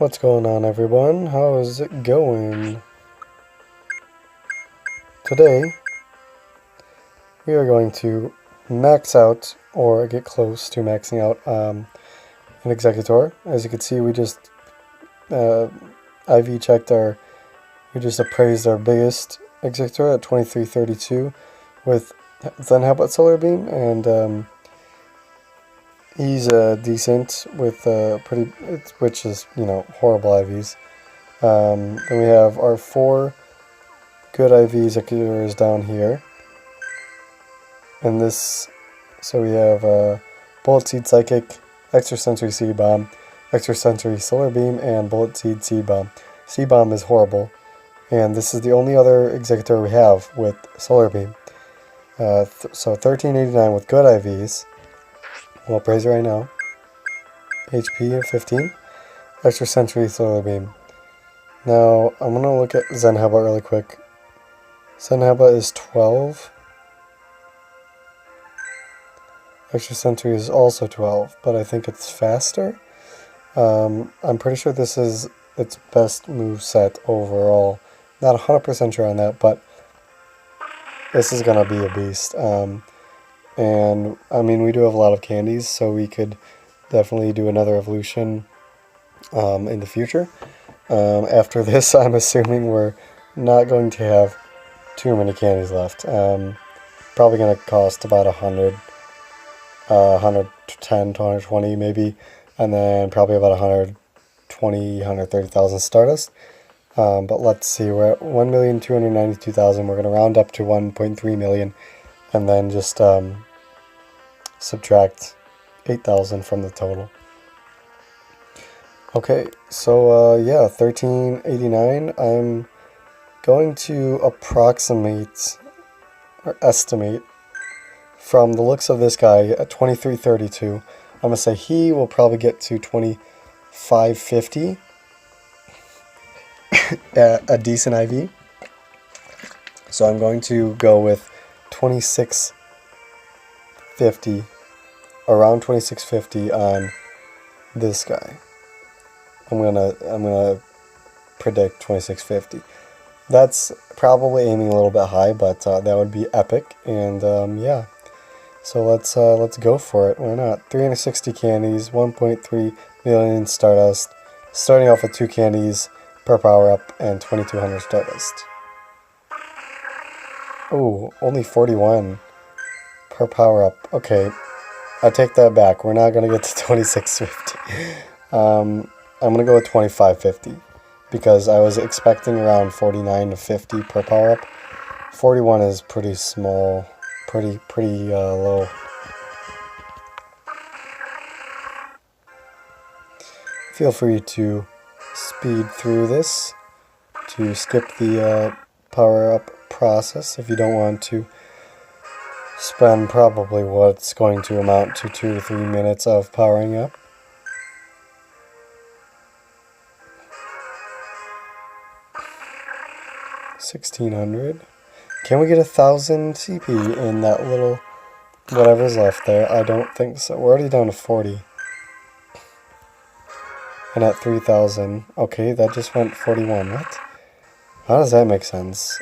What's going on, everyone? How is it going? Today we are going to max out or get close to maxing out an Exeggcutor. As you can see, we just IV checked we just appraised our biggest Exeggcutor at 2332 with Zen Habit Solar Beam, and he's decent with which is, horrible IVs. Then we have our 4 good IV Exeggcutors down here. And so we have Bullet Seed Psychic, Extrasensory Seed Bomb, Extrasensory Solar Beam, and Bullet Seed Seed Bomb. Seed Bomb is horrible, and this is the only other Exeggcutor we have with Solar Beam. So 1389 with good IVs. We'll appraise it right now. HP of 15. Extrasensory Solar Beam. Now, I'm going to look at Zen Haba really quick. Zen Haba is 12. Extrasensory is also 12, but I think it's faster. I'm pretty sure this is its best move set overall. Not 100% sure on that, but this is going to be a beast. And, I mean, we do have a lot of candies, so we could definitely do another evolution in the future. After this, I'm assuming we're not going to have too many candies left. Probably going to cost about 100, 110 to 120 maybe, and then probably about 120, 130,000 Stardust. But let's see, we're at 1,292,000. We're going to round up to 1.3 million, and then just subtract 8,000 from the total. Okay, so yeah, 1389. I'm going to approximate or estimate from the looks of this guy at 2332. I'm going to say he will probably get to 2550 at a decent IV. So I'm going to go with 2650, around 2650 on this guy. I'm gonna predict 2650. That's probably aiming a little bit high, but that would be epic. And yeah, so let's go for it. Why not? 360 candies, 1.3 million Stardust, starting off with 2 candies per power up and 2200 Stardust. Oh, only 41 per power up. Okay, I take that back. We're not gonna get to 2650. I'm going to go with 2550 because I was expecting around 49 to 50 per power up. 41 is pretty small, pretty low. Feel free to speed through this to skip the power up process if you don't want to spend probably what's going to amount to 2 to 3 minutes of powering up. $1,600. Can we get 1,000 CP in that little whatever's left there? I don't think so. We're already down to 40. And at 3,000. Okay, that just went 41. What? How does that make sense?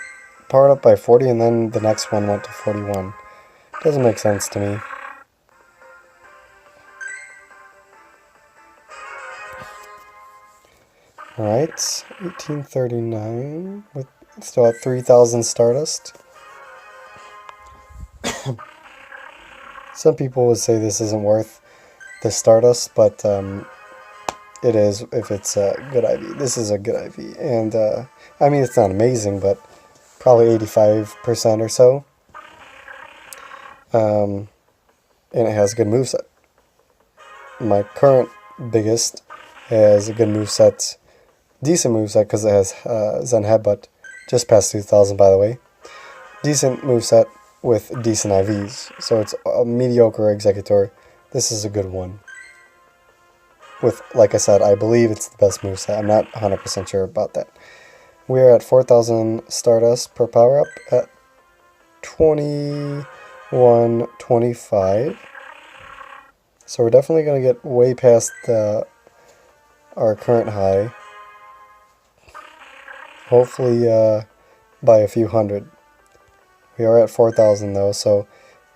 Powered up by 40 and then the next one went to 41. Doesn't make sense to me. Alright, 1839 with still at 3,000 Stardust. Some people would say this isn't worth the Stardust, but it is if it's a good IV. This is a good IV, and I mean, it's not amazing, but probably 85% or so. And it has a good moveset. My current biggest has a good moveset, decent moveset because it has Zen Headbutt, just past 2,000 by the way. Decent moveset with decent IVs, so it's a mediocre Exeggcutor. This is a good one. With, like I said, I believe it's the best moveset. I'm not 100% sure about that. We're at 4,000 Stardust per power up at 2125. So we're definitely going to get way past the our current high. Hopefully by a few hundred. We are at 4,000 though, so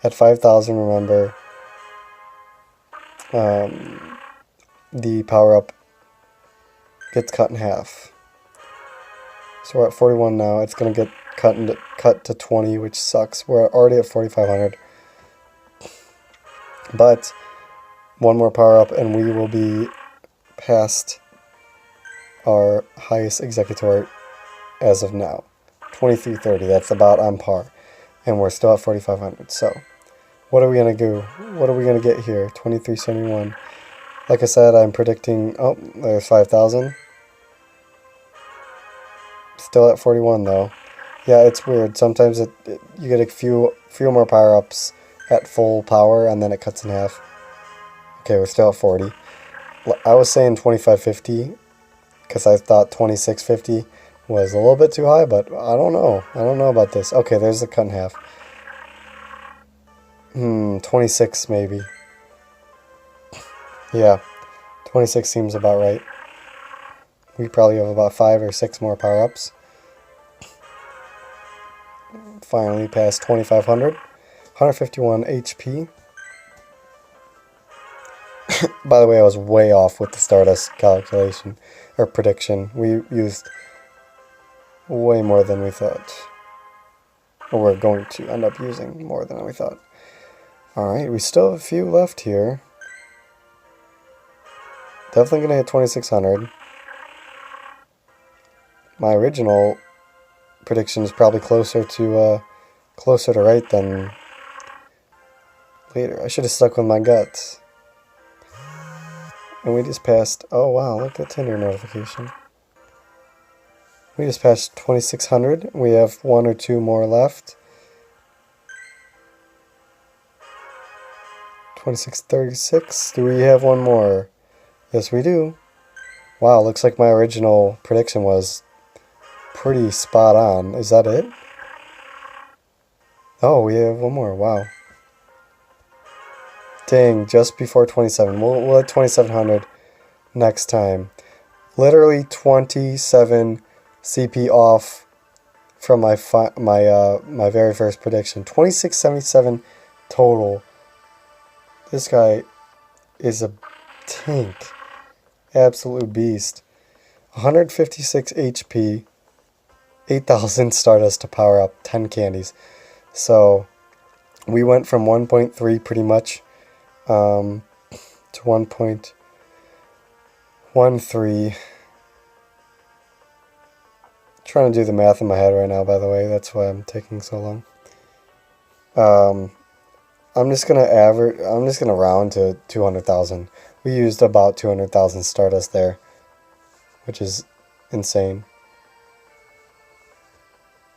at 5,000, remember, the power-up gets cut in half. So we're at 41 now. It's going to get cut to 20, which sucks. We're already at 4,500. But one more power-up and we will be past our highest Exeggcutor as of now. 2330, that's about on par. And we're still at 4,500. So what are we going to do? What are we going to get here? 2371. Like I said, I'm predicting... Oh, there's 5,000. Still at 41 though. Yeah, it's weird. Sometimes you get a few more power-ups at full power and then it cuts in half. Okay, we're still at 40. I was saying 2550 because I thought 2650 was a little bit too high, but I don't know. I don't know about this. Okay, there's the cut in half. 26 maybe. Yeah, 26 seems about right. We probably have about 5 or 6 more power-ups. Finally past 2,500. 151 HP. By the way, I was way off with the Stardust calculation, or prediction. We used way more than we thought. Or we're going to end up using more than we thought. Alright, we still have a few left here. Definitely going to hit 2,600. My original prediction is probably closer to right than later. I should have stuck with my gut. And we just passed... Oh wow, look at Tinder notification. We just passed 2,600. We have 1 or 2 more left. 2636. Do we have one more? Yes, we do. Wow, looks like my original prediction was pretty spot on. Is that it? Oh, we have one more. Wow. Dang, just before 27. We'll hit 2,700 next time. Literally 27 CP off from my very first prediction. 2677 total. This guy is a tank. Absolute beast. 156 HP. 8,000 Stardust to power up 10 candies. So we went from 1.3 pretty much to 1.13. Trying to do the math in my head right now, by the way. That's why I'm taking so long. I'm just gonna round to 200,000. We used about 200,000 Stardust there, which is insane.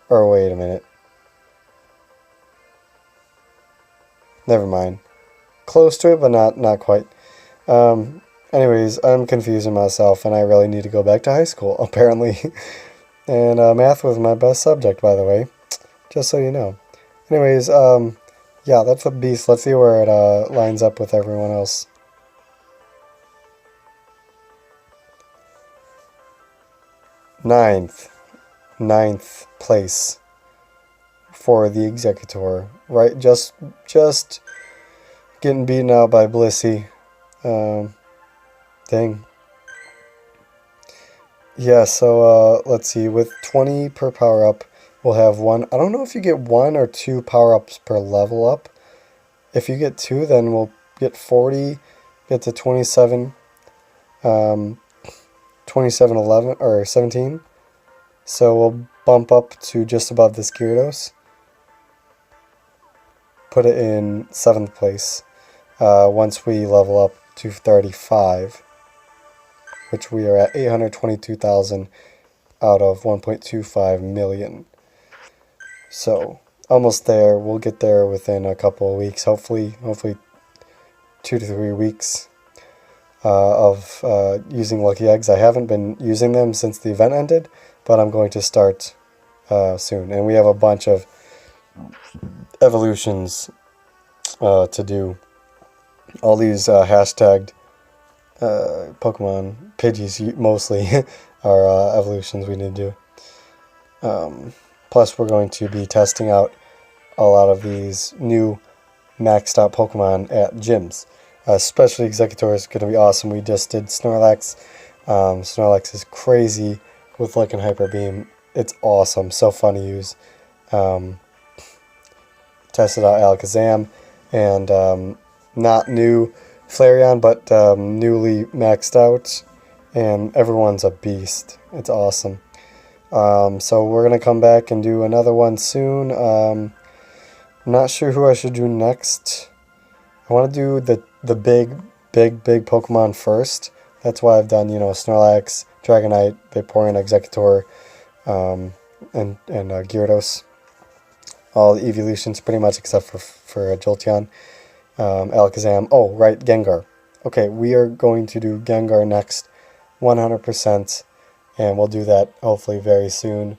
Or wait a minute. Never mind. Close to it, but not quite. Anyways, I'm confusing myself, and I really need to go back to high school, apparently. And math was my best subject, by the way. Just so you know. Anyways, yeah, that's a beast. Let's see where it lines up with everyone else. Ninth place for the Exeggcutor. Right, just getting beaten out by Blissey. Dang. Yeah, so let's see. With 20 per power up, we'll have 1. I don't know if you get 1 or 2 power ups per level up. If you get 2, then we'll get 40, get to 27, 2711 or 17. So we'll bump up to just above this Gyarados. Put it in 7th place once we level up to 35, which we are at 822,000 out of 1.25 million. So almost there. We'll get there within a couple of weeks, hopefully 2 to 3 weeks of using Lucky Eggs. I haven't been using them since the event ended, but I'm going to start soon. And we have a bunch of evolutions to do. All these hashtagged Pokemon Pidgeys mostly are evolutions we need to do. Plus, we're going to be testing out a lot of these new maxed out Pokemon at gyms. Especially Exeggutor is going to be awesome. We just did Snorlax. Snorlax is crazy with Lycan Hyper Beam. It's awesome, so fun to use. Tested out Alakazam, and not new Flareon, but newly maxed out, and everyone's a beast. It's awesome. So we're going to come back and do another one soon. I'm not sure who I should do next. I want to do the big Pokemon first. That's why I've done, Snorlax, Dragonite, Vaporeon, Exeggutor, and Gyarados. All the evolutions pretty much except for Jolteon. Alakazam. Oh, right, Gengar. Okay, we are going to do Gengar next, 100%, and we'll do that hopefully very soon.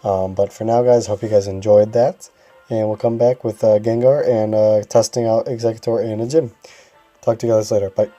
But for now, guys, hope you guys enjoyed that, and we'll come back with Gengar and testing out Exeggutor in a gym. Talk to you guys later. Bye.